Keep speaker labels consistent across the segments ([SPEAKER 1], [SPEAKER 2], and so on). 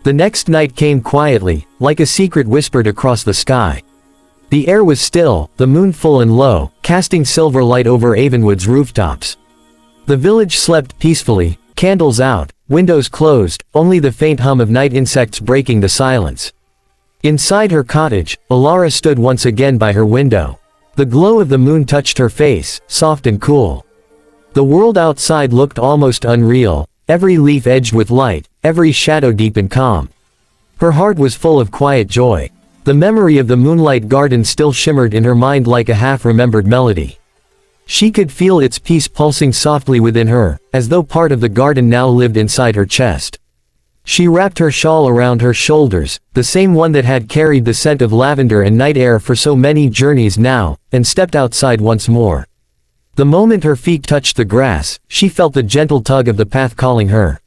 [SPEAKER 1] The next night came quietly, like a secret whispered across the sky. The air was still, the moon full and low, casting silver light over Avonwood's rooftops. The village slept peacefully, candles out, windows closed, only the faint hum of night insects breaking the silence. Inside her cottage, Elara stood once again by her window. The glow of the moon touched her face, soft and cool. The world outside looked almost unreal, every leaf edged with light, every shadow deep and calm. Her heart was full of quiet joy. The memory of the Moonlight Garden still shimmered in her mind like a half-remembered melody. She could feel its peace pulsing softly within her, as though part of the garden now lived inside her chest. She wrapped her shawl around her shoulders, the same one that had carried the scent of lavender and night air for so many journeys now, and stepped outside once more. The moment her feet touched the grass, she felt the gentle tug of the path calling her.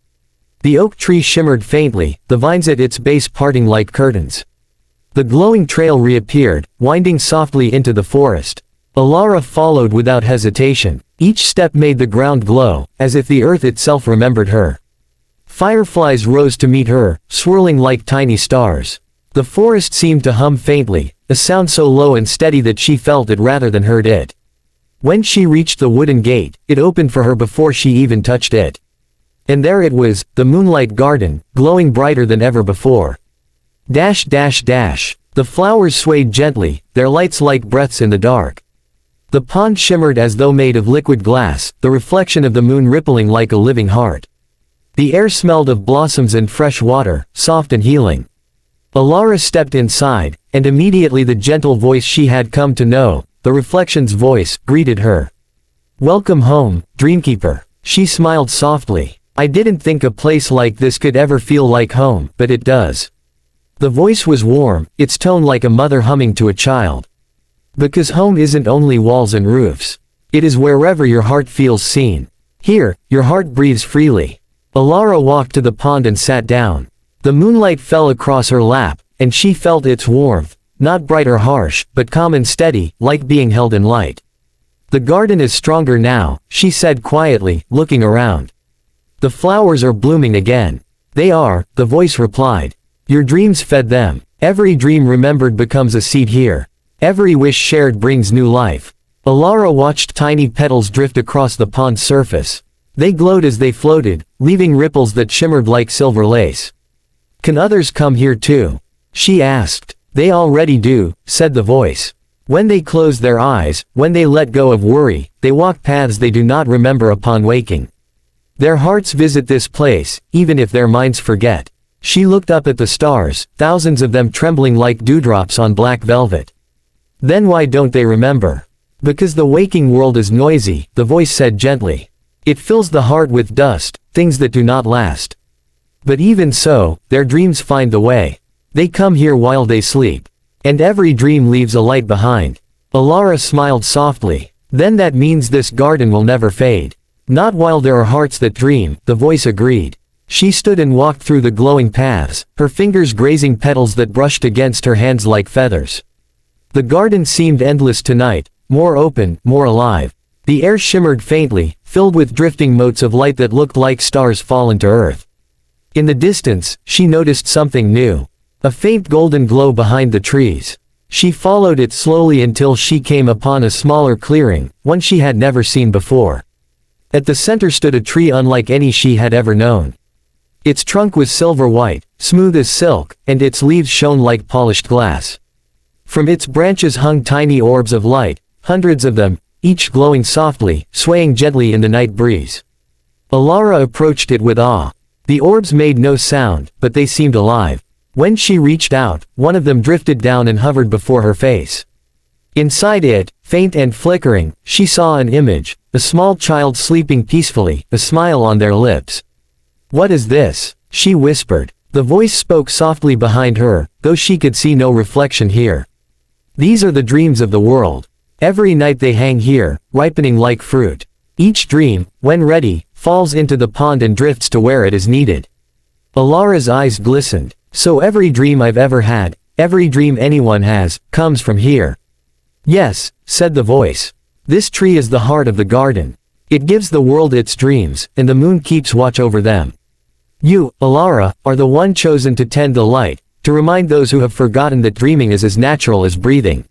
[SPEAKER 1] The oak tree shimmered faintly, the vines at its base parting like curtains. The glowing trail reappeared, winding softly into the forest. Elara followed without hesitation. Each step made the ground glow, as if the earth itself remembered her. Fireflies rose to meet her, swirling like tiny stars. The forest seemed to hum faintly, a sound so low and steady that she felt it rather than heard it. When she reached the wooden gate, it opened for her before she even touched it. And there it was, the Moonlight Garden, glowing brighter than ever before. Dash dash dash. The flowers swayed gently, their lights like breaths in the dark. The pond shimmered as though made of liquid glass, the reflection of the moon rippling like a living heart. The air smelled of blossoms and fresh water, soft and healing. Elara stepped inside, and immediately the gentle voice she had come to know, the reflection's voice, greeted her. "Welcome home, Dreamkeeper." She smiled softly. "I didn't think a place like this could ever feel like home, but it does." The voice was warm, its tone like a mother humming to a child. Because home isn't only walls and roofs. It is wherever your heart feels seen. Here, your heart breathes freely. Elara walked to the pond and sat down. The moonlight fell across her lap, and she felt its warmth, not bright or harsh, but calm and steady, like being held in light. "The garden is stronger now," she said quietly, looking around. "The flowers are blooming again." "They are," the voice replied. "Your dreams fed them. Every dream remembered becomes a seed here. Every wish shared brings new life." Elara watched tiny petals drift across the pond's surface. They glowed as they floated, leaving ripples that shimmered like silver lace. "Can others come here too?" she asked. "They already do," said the voice. "When they close their eyes, when they let go of worry, they walk paths they do not remember upon waking. Their hearts visit this place, even if their minds forget." She looked up at the stars, thousands of them trembling like dewdrops on black velvet. "Then why don't they remember?" "Because the waking world is noisy," the voice said gently. "It fills the heart with dust, things that do not last. But even so, their dreams find the way. They come here while they sleep. And every dream leaves a light behind." Elara smiled softly. "Then that means this garden will never fade." "Not while there are hearts that dream," the voice agreed. She stood and walked through the glowing paths, her fingers grazing petals that brushed against her hands like feathers. The garden seemed endless tonight, more open, more alive. The air shimmered faintly, filled with drifting motes of light that looked like stars fallen to earth. In the distance, she noticed something new. A faint golden glow behind the trees. She followed it slowly until she came upon a smaller clearing, one she had never seen before. At the center stood a tree unlike any she had ever known. Its trunk was silver white, smooth as silk, and its leaves shone like polished glass. From its branches hung tiny orbs of light, hundreds of them, each glowing softly, swaying gently in the night breeze. Elara approached it with awe. The orbs made no sound, but they seemed alive. When she reached out, one of them drifted down and hovered before her face. Inside it, faint and flickering, she saw an image, a small child sleeping peacefully, a smile on their lips. "What is this?" she whispered. The voice spoke softly behind her, though she could see no reflection here. "These are the dreams of the world. Every night they hang here, ripening like fruit. Each dream, when ready, falls into the pond and drifts to where it is needed." Elara's eyes glistened. "So every dream I've ever had, every dream anyone has, comes from here." "Yes," said the voice. "This tree is the heart of the garden. It gives the world its dreams, and the moon keeps watch over them." You, Elara, are the one chosen to tend the light, to remind those who have forgotten that dreaming is as natural as breathing."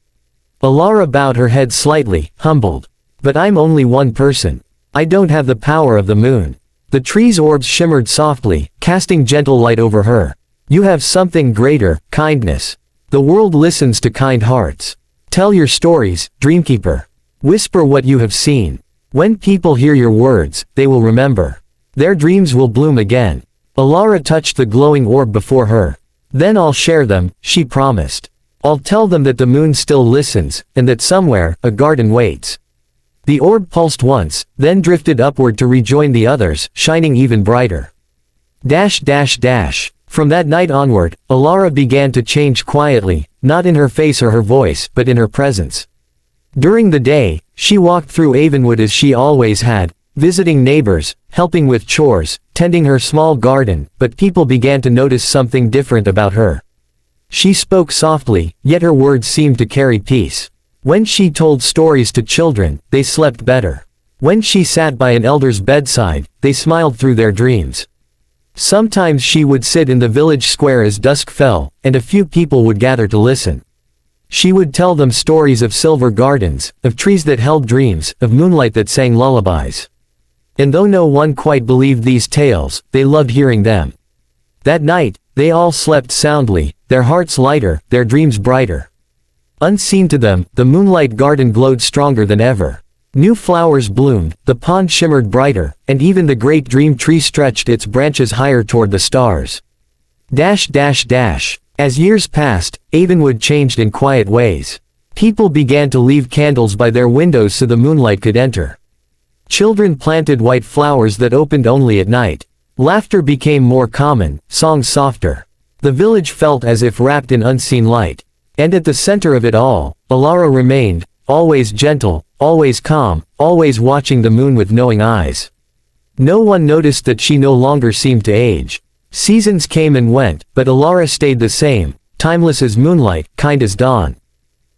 [SPEAKER 1] Elara bowed her head slightly, humbled. "But I'm only one person. I don't have the power of the moon." The tree's orbs shimmered softly, casting gentle light over her. "You have something greater, kindness. The world listens to kind hearts. Tell your stories, Dreamkeeper. Whisper what you have seen. When people hear your words, they will remember. Their dreams will bloom again." Elara touched the glowing orb before her. "Then I'll share them," she promised. "I'll tell them that the moon still listens, and that somewhere, a garden waits." The orb pulsed once, then drifted upward to rejoin the others, shining even brighter. From that night onward, Elara began to change quietly, not in her face or her voice, but in her presence. During the day, she walked through Avonwood as she always had, visiting neighbors, helping with chores, tending her small garden, but people began to notice something different about her. She spoke softly, yet her words seemed to carry peace. When she told stories to children, they slept better. When she sat by an elder's bedside, they smiled through their dreams. Sometimes she would sit in the village square as dusk fell, and a few people would gather to listen. She would tell them stories of silver gardens, of trees that held dreams, of moonlight that sang lullabies. And though no one quite believed these tales, they loved hearing them. That night, they all slept soundly, their hearts lighter, their dreams brighter. Unseen to them, the Moonlight Garden glowed stronger than ever. New flowers bloomed, the pond shimmered brighter, and even the great dream tree stretched its branches higher toward the stars. As years passed, Avonwood changed in quiet ways. People began to leave candles by their windows so the moonlight could enter. Children planted white flowers that opened only at night. Laughter became more common, songs softer. The village felt as if wrapped in unseen light. And at the center of it all, Elara remained, always gentle, always calm, always watching the moon with knowing eyes. No one noticed that she no longer seemed to age. Seasons came and went, but Elara stayed the same, timeless as moonlight, kind as dawn.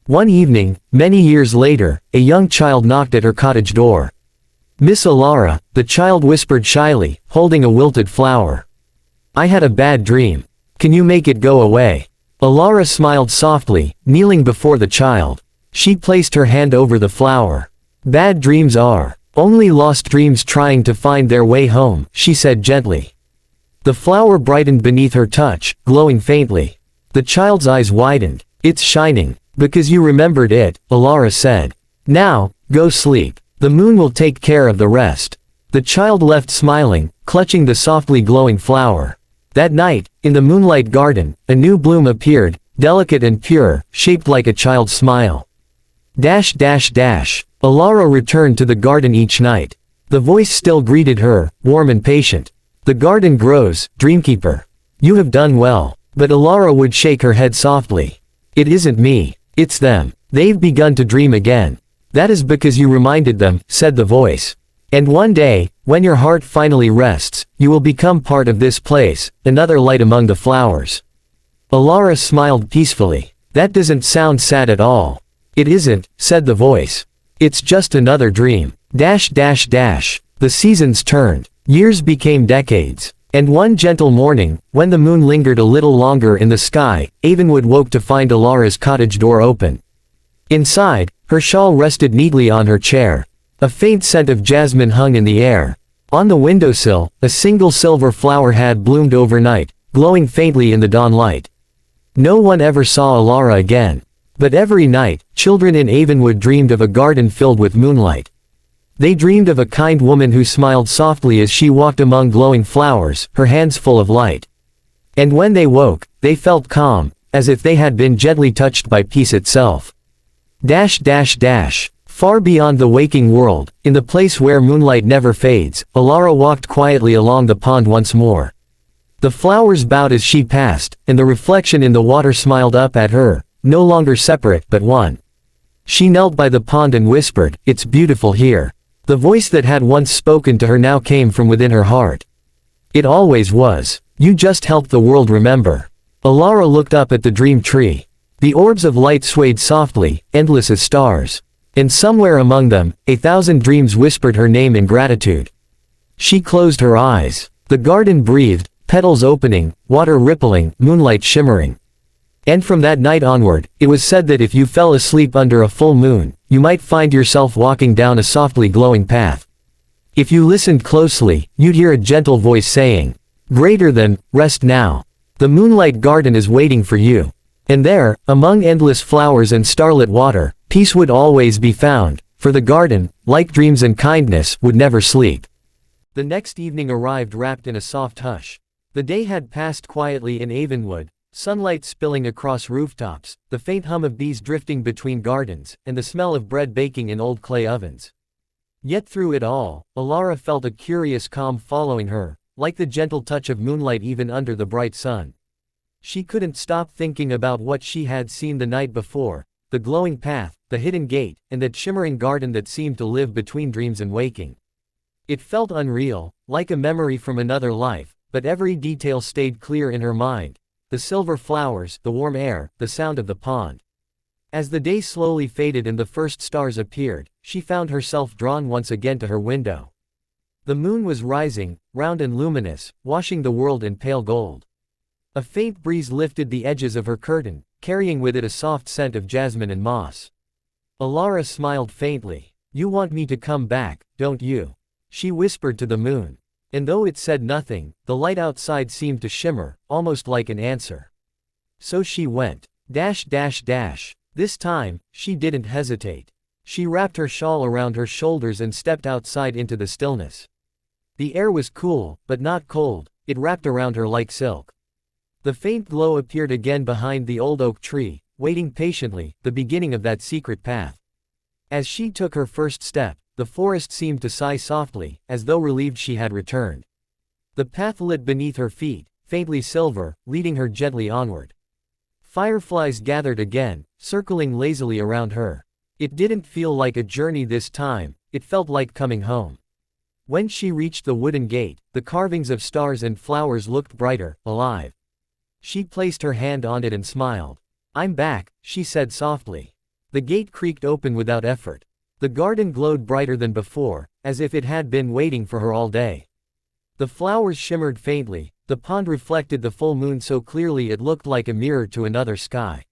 [SPEAKER 1] One evening, many years later, a young child knocked at her cottage door. "Miss Elara," the child whispered shyly, holding a wilted flower. "I had a bad dream. Can you make it go away?" Elara smiled softly, kneeling before the child. She placed her hand over the flower. "Bad dreams are only lost dreams trying to find their way home," she said gently. The flower brightened beneath her touch, glowing faintly. The child's eyes widened. "It's shining, because you remembered it," Elara said. "Now, go sleep. The moon will take care of the rest." The child left smiling, clutching the softly glowing flower. That night, in the Moonlight Garden, a new bloom appeared, delicate and pure, shaped like a child's smile. Elara returned to the garden each night. The voice still greeted her, warm and patient. "The garden grows, Dreamkeeper. You have done well." But Elara would shake her head softly. "It isn't me. It's them. They've begun to dream again." "That is because you reminded them," said the voice. "And one day, when your heart finally rests, you will become part of this place, another light among the flowers." Elara smiled peacefully. "That doesn't sound sad at all." "It isn't," said the voice. "It's just another dream." The seasons turned. Years became decades. And one gentle morning, when the moon lingered a little longer in the sky, Avonwood woke to find Elara's cottage door open. Inside, her shawl rested neatly on her chair. A faint scent of jasmine hung in the air. On the windowsill, a single silver flower had bloomed overnight, glowing faintly in the dawn light. No one ever saw Elara again. But every night, children in Avonwood dreamed of a garden filled with moonlight. They dreamed of a kind woman who smiled softly as she walked among glowing flowers, her hands full of light. And when they woke, they felt calm, as if they had been gently touched by peace itself. Far beyond the waking world, in the place where moonlight never fades, Elara walked quietly along the pond once more. The flowers bowed as she passed, and the reflection in the water smiled up at her, no longer separate but one. She knelt by the pond and whispered, "It's beautiful here." The voice that had once spoken to her now came from within her heart. "It always was. You just helped the world remember." Elara looked up at the dream tree. The orbs of light swayed softly, endless as stars. And somewhere among them, 1,000 dreams whispered her name in gratitude. She closed her eyes. The garden breathed, petals opening, water rippling, moonlight shimmering. And from that night onward, it was said that if you fell asleep under a full moon, you might find yourself walking down a softly glowing path. If you listened closely, you'd hear a gentle voice saying, "Greater than, rest now. The Moonlight Garden is waiting for you." And there, among endless flowers and starlit water, peace would always be found, for the garden, like dreams and kindness, would never sleep. The next evening arrived wrapped in a soft hush. The day had passed quietly in Avonwood, sunlight spilling across rooftops, the faint hum of bees drifting between gardens, and the smell of bread baking in old clay ovens. Yet through it all, Elara felt a curious calm following her, like the gentle touch of moonlight even under the bright sun. She couldn't stop thinking about what she had seen the night before, the glowing path, the hidden gate, and that shimmering garden that seemed to live between dreams and waking. It felt unreal, like a memory from another life, but every detail stayed clear in her mind. The silver flowers, the warm air, the sound of the pond. As the day slowly faded and the first stars appeared, she found herself drawn once again to her window. The moon was rising, round and luminous, washing the world in pale gold. A faint breeze lifted the edges of her curtain, carrying with it a soft scent of jasmine and moss. Elara smiled faintly. "You want me to come back, don't you?" she whispered to the moon. And though it said nothing, the light outside seemed to shimmer, almost like an answer. So she went. This time, she didn't hesitate. She wrapped her shawl around her shoulders and stepped outside into the stillness. The air was cool, but not cold, it wrapped around her like silk. The faint glow appeared again behind the old oak tree, waiting patiently, the beginning of that secret path. As she took her first step, the forest seemed to sigh softly, as though relieved she had returned. The path lit beneath her feet, faintly silver, leading her gently onward. Fireflies gathered again, circling lazily around her. It didn't feel like a journey this time, it felt like coming home. When she reached the wooden gate, the carvings of stars and flowers looked brighter, alive. She placed her hand on it and smiled. "I'm back," she said softly. The gate creaked open without effort. The garden glowed brighter than before, as if it had been waiting for her all day. The flowers shimmered faintly, the pond reflected the full moon so clearly it looked like a mirror to another sky.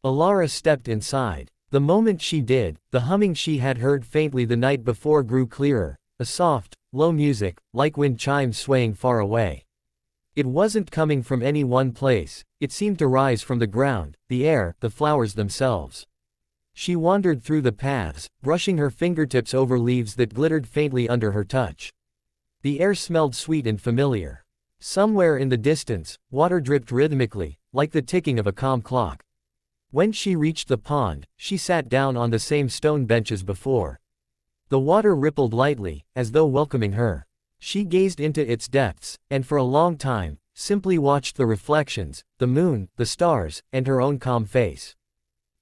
[SPEAKER 1] Elara stepped inside. The moment she did, the humming she had heard faintly the night before grew clearer, a soft, low music, like wind chimes swaying far away. It wasn't coming from any one place, it seemed to rise from the ground, the air, the flowers themselves. She wandered through the paths, brushing her fingertips over leaves that glittered faintly under her touch. The air smelled sweet and familiar. Somewhere in the distance, water dripped rhythmically, like the ticking of a calm clock. When she reached the pond, she sat down on the same stone bench as before. The water rippled lightly, as though welcoming her. She gazed into its depths, and for a long time, simply watched the reflections, the moon, the stars, and her own calm face.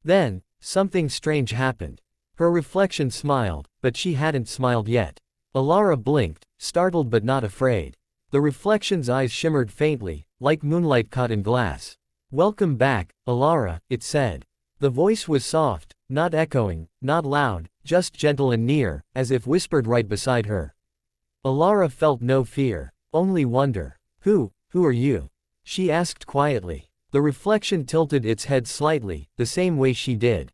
[SPEAKER 1] Then, something strange happened. Her reflection smiled, but she hadn't smiled yet. Elara blinked, startled but not afraid. The reflection's eyes shimmered faintly, like moonlight caught in glass. "Welcome back, Elara," it said. The voice was soft, not echoing, not loud, just gentle and near, as if whispered right beside her. Elara felt no fear, only wonder. Who are you?" she asked quietly. The reflection tilted its head slightly, the same way she did.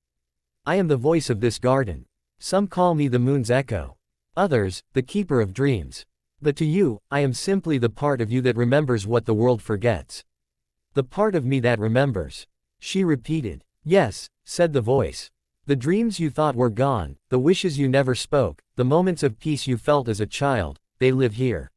[SPEAKER 1] "I am the voice of this garden. Some call me the moon's echo. Others, the keeper of dreams. But to you, I am simply the part of you that remembers what the world forgets." "The part of me that remembers," she repeated. "Yes," said the voice. "The dreams you thought were gone, the wishes you never spoke, the moments of peace you felt as a child, they live here.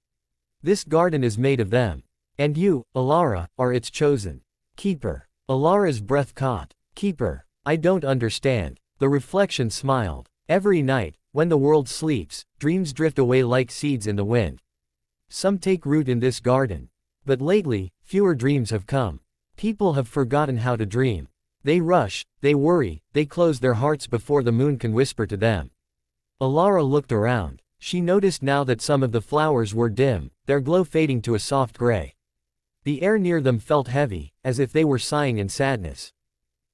[SPEAKER 1] This garden is made of them. And you, Elara, are its chosen keeper." Elara's breath caught. "Keeper? I don't understand." The reflection smiled. "Every night, when the world sleeps, dreams drift away like seeds in the wind. Some take root in this garden. But lately, fewer dreams have come. People have forgotten how to dream. They rush, they worry, they close their hearts before the moon can whisper to them." Elara looked around. She noticed now that some of the flowers were dim, their glow fading to a soft gray. The air near them felt heavy, as if they were sighing in sadness.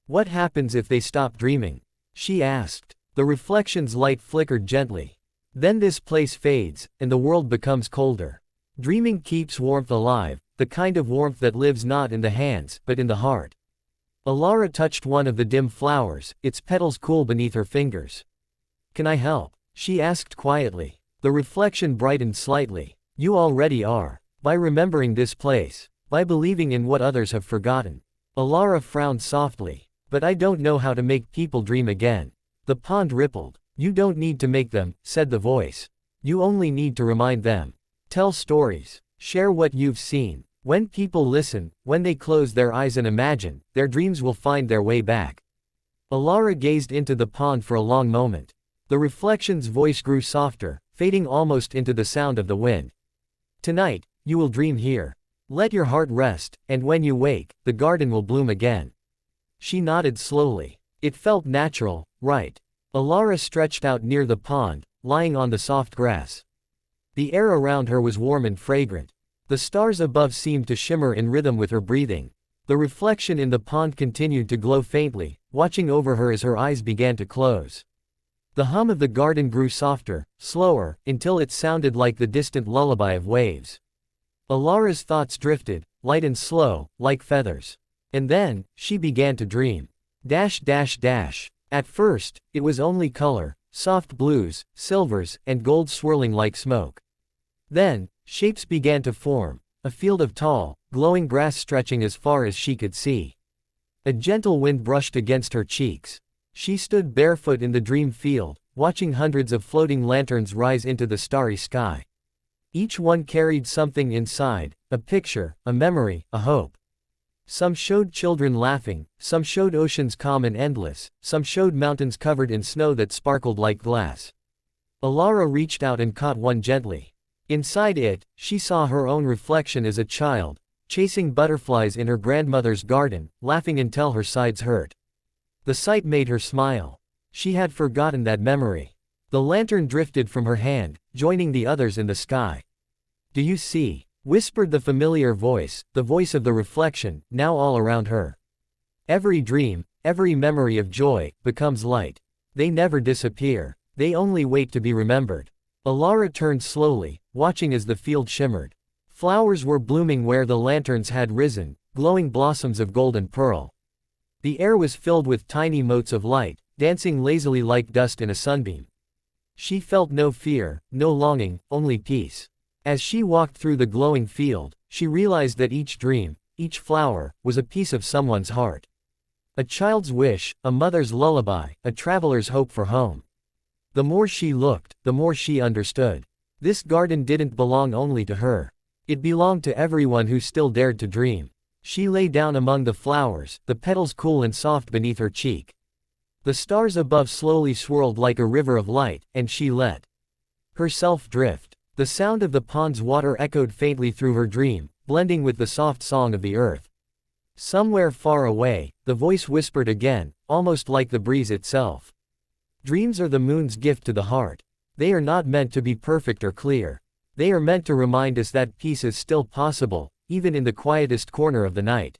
[SPEAKER 1] "What happens if they stop dreaming?" she asked. The reflection's light flickered gently. "Then this place fades, and the world becomes colder. Dreaming keeps warmth alive, the kind of warmth that lives not in the hands, but in the heart. Elara touched one of the dim flowers, its petals cool beneath her fingers. "Can I help?" she asked quietly. The reflection brightened slightly. "You already are. By remembering this place. By believing in what others have forgotten." Elara frowned softly. "But I don't know how to make people dream again." The pond rippled. "You don't need to make them," said the voice. "You only need to remind them. Tell stories. Share what you've seen. When people listen, when they close their eyes and imagine, their dreams will find their way back." Elara gazed into the pond for a long moment. The reflection's voice grew softer, fading almost into the sound of the wind. "Tonight, you will dream here. Let your heart rest, and when you wake, the garden will bloom again." She nodded slowly. It felt natural, right? Elara stretched out near the pond, lying on the soft grass. The air around her was warm and fragrant. The stars above seemed to shimmer in rhythm with her breathing. The reflection in the pond continued to glow faintly, watching over her as her eyes began to close. The hum of the garden grew softer, slower, until it sounded like the distant lullaby of waves. Elara's thoughts drifted, light and slow, like feathers. And then, she began to dream. At first, it was only color, soft blues, silvers, and gold swirling like smoke. Then, shapes began to form, a field of tall, glowing grass stretching as far as she could see. A gentle wind brushed against her cheeks. She stood barefoot in the dream field, watching hundreds of floating lanterns rise into the starry sky. Each one carried something inside, a picture, a memory, a hope. Some showed children laughing, some showed oceans calm and endless, some showed mountains covered in snow that sparkled like glass. Elara reached out and caught one gently. Inside it, she saw her own reflection as a child, chasing butterflies in her grandmother's garden, laughing until her sides hurt. The sight made her smile. She had forgotten that memory. The lantern drifted from her hand, joining the others in the sky. "Do you see?" whispered the familiar voice, the voice of the reflection, now all around her. "Every dream, every memory of joy, becomes light. They never disappear. They only wait to be remembered." Elara turned slowly, watching as the field shimmered. Flowers were blooming where the lanterns had risen, glowing blossoms of gold and pearl. The air was filled with tiny motes of light, dancing lazily like dust in a sunbeam. She felt no fear, no longing, only peace. As she walked through the glowing field, she realized that each dream, each flower, was a piece of someone's heart. A child's wish, a mother's lullaby, a traveler's hope for home. The more she looked, the more she understood. This garden didn't belong only to her. It belonged to everyone who still dared to dream. She lay down among the flowers, the petals cool and soft beneath her cheek. The stars above slowly swirled like a river of light, and she let herself drift. The sound of the pond's water echoed faintly through her dream, blending with the soft song of the earth. Somewhere far away, the voice whispered again, almost like the breeze itself. "Dreams are the moon's gift to the heart. They are not meant to be perfect or clear. They are meant to remind us that peace is still possible, even in the quietest corner of the night."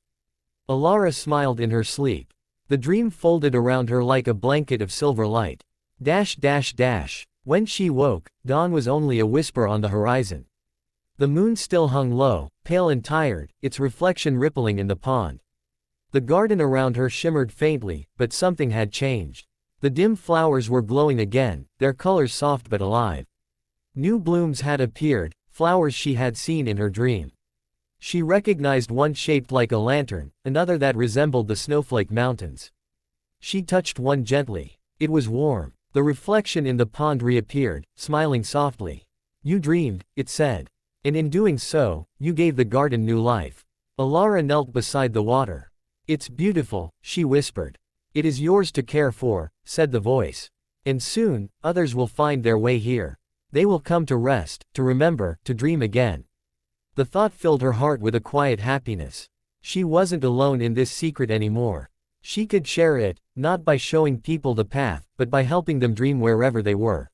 [SPEAKER 1] Elara smiled in her sleep. The dream folded around her like a blanket of silver light. When she woke, dawn was only a whisper on the horizon. The moon still hung low, pale and tired, its reflection rippling in the pond. The garden around her shimmered faintly, but something had changed. The dim flowers were glowing again, their colors soft but alive. New blooms had appeared, flowers she had seen in her dream. She recognized one shaped like a lantern, another that resembled the snowflake mountains. She touched one gently. It was warm. The reflection in the pond reappeared, smiling softly. "You dreamed," it said. "And in doing so, you gave the garden new life." Elara knelt beside the water. "It's beautiful," she whispered. "It is yours to care for," said the voice. "And soon, others will find their way here. They will come to rest, to remember, to dream again." The thought filled her heart with a quiet happiness. She wasn't alone in this secret anymore. She could share it, not by showing people the path, but by helping them dream wherever they were.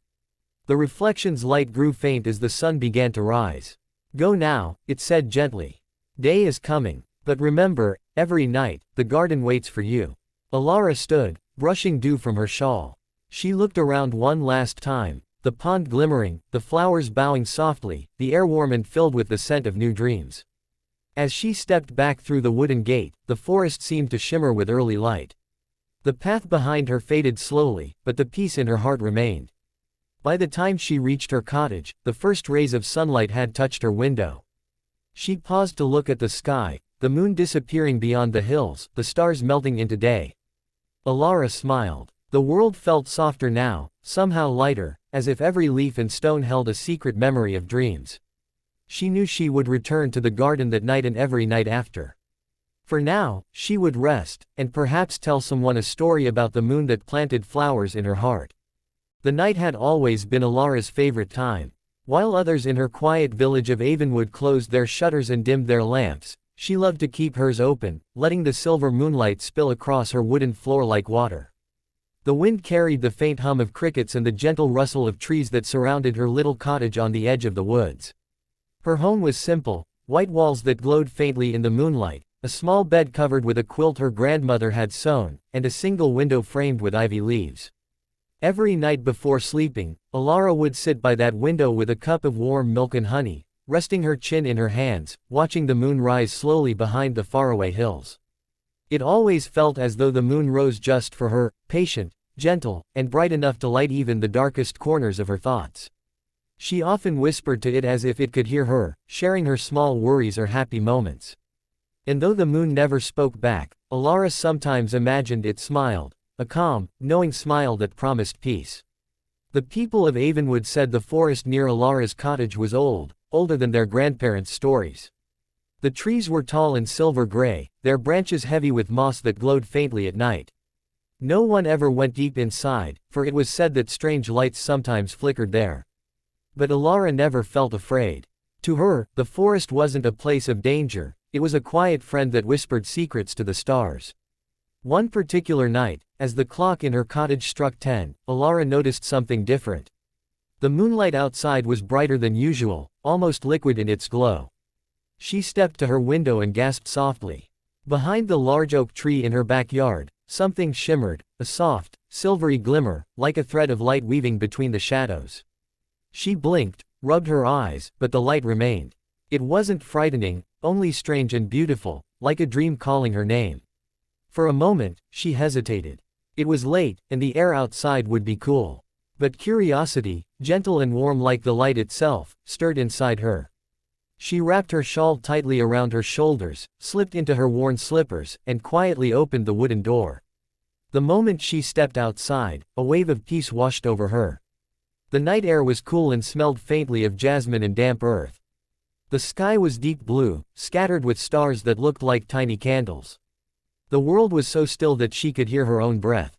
[SPEAKER 1] The reflection's light grew faint as the sun began to rise. "Go now," it said gently. "Day is coming. But remember, every night, the garden waits for you." Elara stood, brushing dew from her shawl. She looked around one last time, the pond glimmering, the flowers bowing softly, the air warm and filled with the scent of new dreams. As she stepped back through the wooden gate, the forest seemed to shimmer with early light. The path behind her faded slowly, but the peace in her heart remained. By the time she reached her cottage, the first rays of sunlight had touched her window. She paused to look at the sky, the moon disappearing beyond the hills, the stars melting into day. Elara smiled. The world felt softer now, somehow lighter, as if every leaf and stone held a secret memory of dreams. She knew she would return to the garden that night and every night after. For now, she would rest, and perhaps tell someone a story about the moon that planted flowers in her heart. The night had always been Elara's favorite time. While others in her quiet village of Avonwood closed their shutters and dimmed their lamps, she loved to keep hers open, letting the silver moonlight spill across her wooden floor like water. The wind carried the faint hum of crickets and the gentle rustle of trees that surrounded her little cottage on the edge of the woods. Her home was simple, white walls that glowed faintly in the moonlight, a small bed covered with a quilt her grandmother had sewn, and a single window framed with ivy leaves. Every night before sleeping, Elara would sit by that window with a cup of warm milk and honey, resting her chin in her hands, watching the moon rise slowly behind the faraway hills. It always felt as though the moon rose just for her, patient, gentle, and bright enough to light even the darkest corners of her thoughts. She often whispered to it as if it could hear her, sharing her small worries or happy moments. And though the moon never spoke back, Elara sometimes imagined it smiled, a calm, knowing smile that promised peace. The people of Avonwood said the forest near Elara's cottage was old, older than their grandparents' stories. The trees were tall and silver gray, their branches heavy with moss that glowed faintly at night. No one ever went deep inside, for it was said that strange lights sometimes flickered there. But Elara never felt afraid. To her, the forest wasn't a place of danger, it was a quiet friend that whispered secrets to the stars. One particular night, as the clock in her cottage struck 10, Elara noticed something different. The moonlight outside was brighter than usual, almost liquid in its glow. She stepped to her window and gasped softly. Behind the large oak tree in her backyard, something shimmered, a soft, silvery glimmer, like a thread of light weaving between the shadows. She blinked, rubbed her eyes, but the light remained. It wasn't frightening, only strange and beautiful, like a dream calling her name. For a moment, she hesitated. It was late, and the air outside would be cool. But curiosity, gentle and warm like the light itself, stirred inside her. She wrapped her shawl tightly around her shoulders, slipped into her worn slippers, and quietly opened the wooden door. The moment she stepped outside, a wave of peace washed over her. The night air was cool and smelled faintly of jasmine and damp earth. The sky was deep blue, scattered with stars that looked like tiny candles. The world was so still that she could hear her own breath.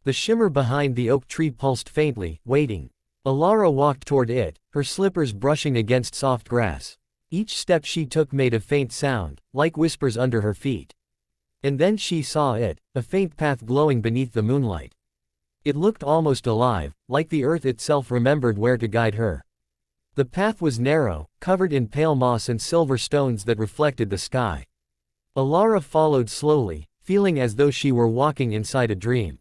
[SPEAKER 1] The shimmer behind the oak tree pulsed faintly, waiting. Elara walked toward it, her slippers brushing against soft grass. Each step she took made a faint sound, like whispers under her feet. And then she saw it, a faint path glowing beneath the moonlight. It looked almost alive, like the earth itself remembered where to guide her. The path was narrow, covered in pale moss and silver stones that reflected the sky. Elara followed slowly, feeling as though she were walking inside a dream.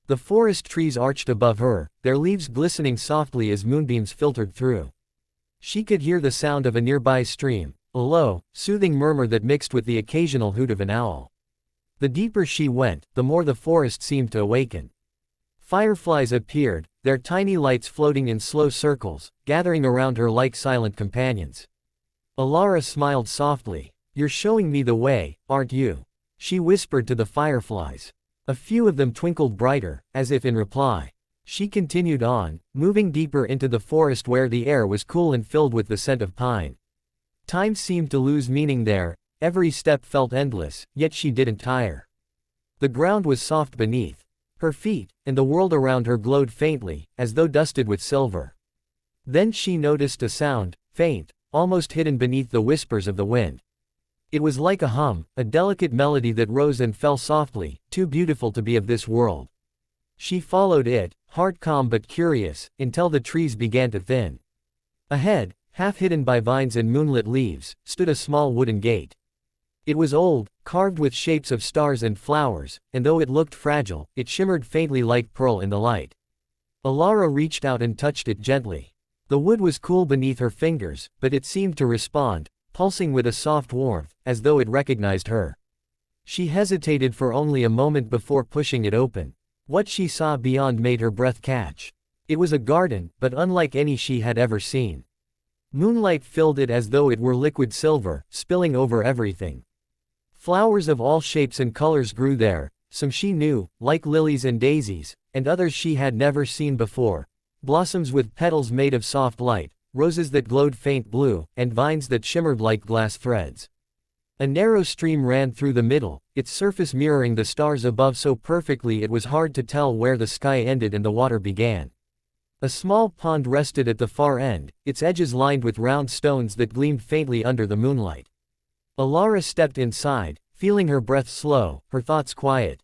[SPEAKER 1] The forest trees arched above her, their leaves glistening softly as moonbeams filtered through. She could hear the sound of a nearby stream, a low, soothing murmur that mixed with the occasional hoot of an owl. The deeper she went, the more the forest seemed to awaken. Fireflies appeared, their tiny lights floating in slow circles, gathering around her like silent companions. Elara smiled softly. "You're showing me the way, aren't you?" she whispered to the fireflies. A few of them twinkled brighter, as if in reply. She continued on, moving deeper into the forest where the air was cool and filled with the scent of pine. Time seemed to lose meaning there, every step felt endless, yet she didn't tire. The ground was soft beneath her feet, and the world around her glowed faintly, as though dusted with silver. Then she noticed a sound, faint, almost hidden beneath the whispers of the wind. It was like a hum, a delicate melody that rose and fell softly, too beautiful to be of this world. She followed it, heart calm but curious, until the trees began to thin. Ahead, half hidden by vines and moonlit leaves, stood a small wooden gate. It was old, carved with shapes of stars and flowers, and though it looked fragile, it shimmered faintly like pearl in the light. Elara reached out and touched it gently. The wood was cool beneath her fingers, but it seemed to respond, pulsing with a soft warmth, as though it recognized her. She hesitated for only a moment before pushing it open. What she saw beyond made her breath catch. It was a garden, but unlike any she had ever seen. Moonlight filled it as though it were liquid silver, spilling over everything. Flowers of all shapes and colors grew there, some she knew, like lilies and daisies, and others she had never seen before. Blossoms with petals made of soft light, roses that glowed faint blue, and vines that shimmered like glass threads. A narrow stream ran through the middle, its surface mirroring the stars above so perfectly it was hard to tell where the sky ended and the water began. A small pond rested at the far end, its edges lined with round stones that gleamed faintly under the moonlight. Elara stepped inside, feeling her breath slow, her thoughts quiet.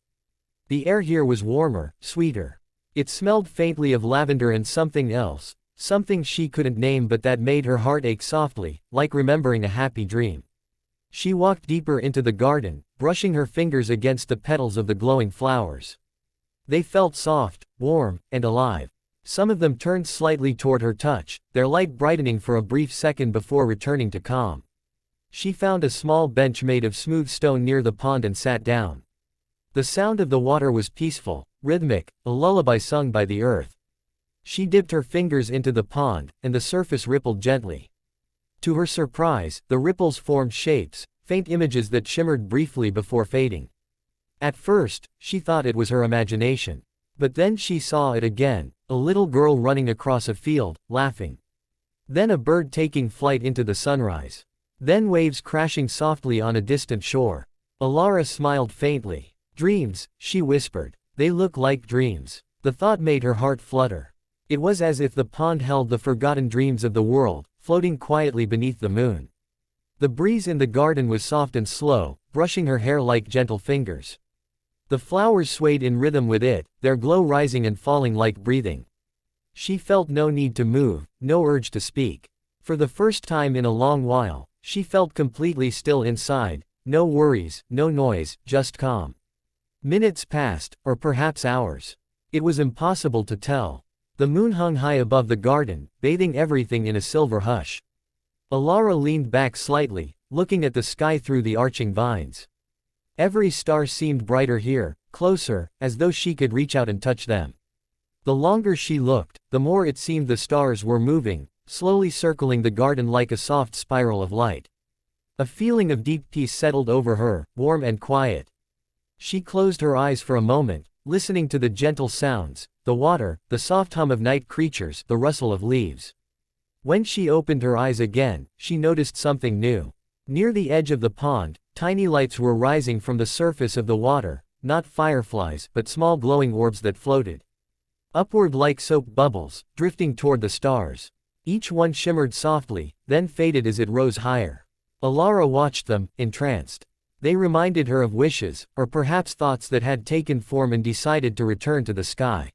[SPEAKER 1] The air here was warmer, sweeter. It smelled faintly of lavender and something else, something she couldn't name but that made her heart ache softly, like remembering a happy dream. She walked deeper into the garden, brushing her fingers against the petals of the glowing flowers. They felt soft, warm, and alive. Some of them turned slightly toward her touch, their light brightening for a brief second before returning to calm. She found a small bench made of smooth stone near the pond and sat down. The sound of the water was peaceful, rhythmic, a lullaby sung by the earth. She dipped her fingers into the pond, and the surface rippled gently. To her surprise, the ripples formed shapes, faint images that shimmered briefly before fading. At first, she thought it was her imagination. But then she saw it again, a little girl running across a field, laughing. Then a bird taking flight into the sunrise. Then waves crashing softly on a distant shore. Elara smiled faintly. Dreams, she whispered. They look like dreams. The thought made her heart flutter. It was as if the pond held the forgotten dreams of the world, floating quietly beneath the moon. The breeze in the garden was soft and slow, brushing her hair like gentle fingers. The flowers swayed in rhythm with it, their glow rising and falling like breathing. She felt no need to move, no urge to speak. For the first time in a long while, she felt completely still inside, no worries, no noise, just calm. Minutes passed, or perhaps hours. It was impossible to tell. The moon hung high above the garden, bathing everything in a silver hush. Elara leaned back slightly, looking at the sky through the arching vines. Every star seemed brighter here, closer, as though she could reach out and touch them. The longer she looked, the more it seemed the stars were moving, slowly circling the garden like a soft spiral of light. A feeling of deep peace settled over her, warm and quiet. She closed her eyes for a moment, listening to the gentle sounds, the water, the soft hum of night creatures, the rustle of leaves. When she opened her eyes again, she noticed something new. Near the edge of the pond, tiny lights were rising from the surface of the water, not fireflies, but small glowing orbs that floated upward like soap bubbles, drifting toward the stars. Each one shimmered softly, then faded as it rose higher. Elara watched them, entranced. They reminded her of wishes, or perhaps thoughts that had taken form and decided to return to the sky.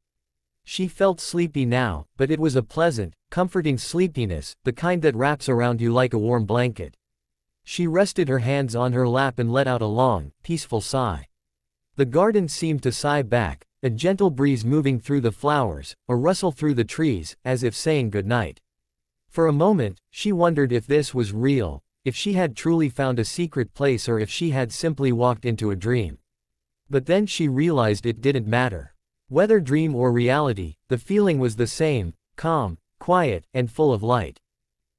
[SPEAKER 1] She felt sleepy now, but it was a pleasant, comforting sleepiness, the kind that wraps around you like a warm blanket. She rested her hands on her lap and let out a long, peaceful sigh. The garden seemed to sigh back, a gentle breeze moving through the flowers, a rustle through the trees, as if saying goodnight. For a moment, she wondered if this was real, if she had truly found a secret place or if she had simply walked into a dream. But then she realized it didn't matter. Whether dream or reality, the feeling was the same, calm, quiet, and full of light.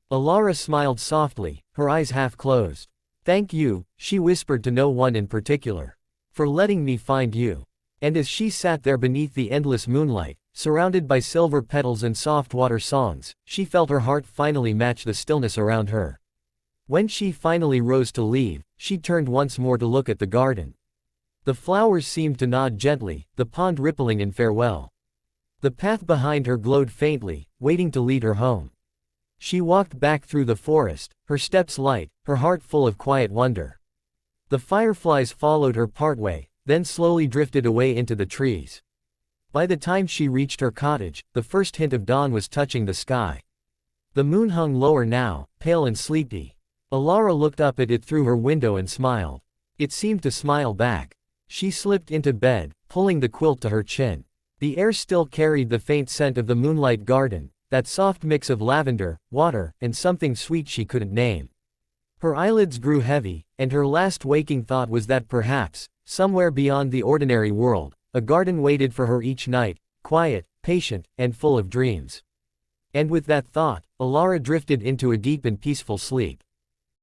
[SPEAKER 1] Elara smiled softly, her eyes half closed. "Thank you," she whispered to no one in particular, "for letting me find you." And as she sat there beneath the endless moonlight, surrounded by silver petals and soft water songs, she felt her heart finally match the stillness around her. When she finally rose to leave, she turned once more to look at the garden. The flowers seemed to nod gently, the pond rippling in farewell. The path behind her glowed faintly, waiting to lead her home. She walked back through the forest, her steps light, her heart full of quiet wonder. The fireflies followed her partway, then slowly drifted away into the trees. By the time she reached her cottage, the first hint of dawn was touching the sky. The moon hung lower now, pale and sleepy. Elara looked up at it through her window and smiled. It seemed to smile back. She slipped into bed, pulling the quilt to her chin. The air still carried the faint scent of the Moonlight Garden, that soft mix of lavender, water, and something sweet she couldn't name. Her eyelids grew heavy, and her last waking thought was that perhaps, somewhere beyond the ordinary world, a garden waited for her each night, quiet, patient, and full of dreams. And with that thought, Elara drifted into a deep and peaceful sleep.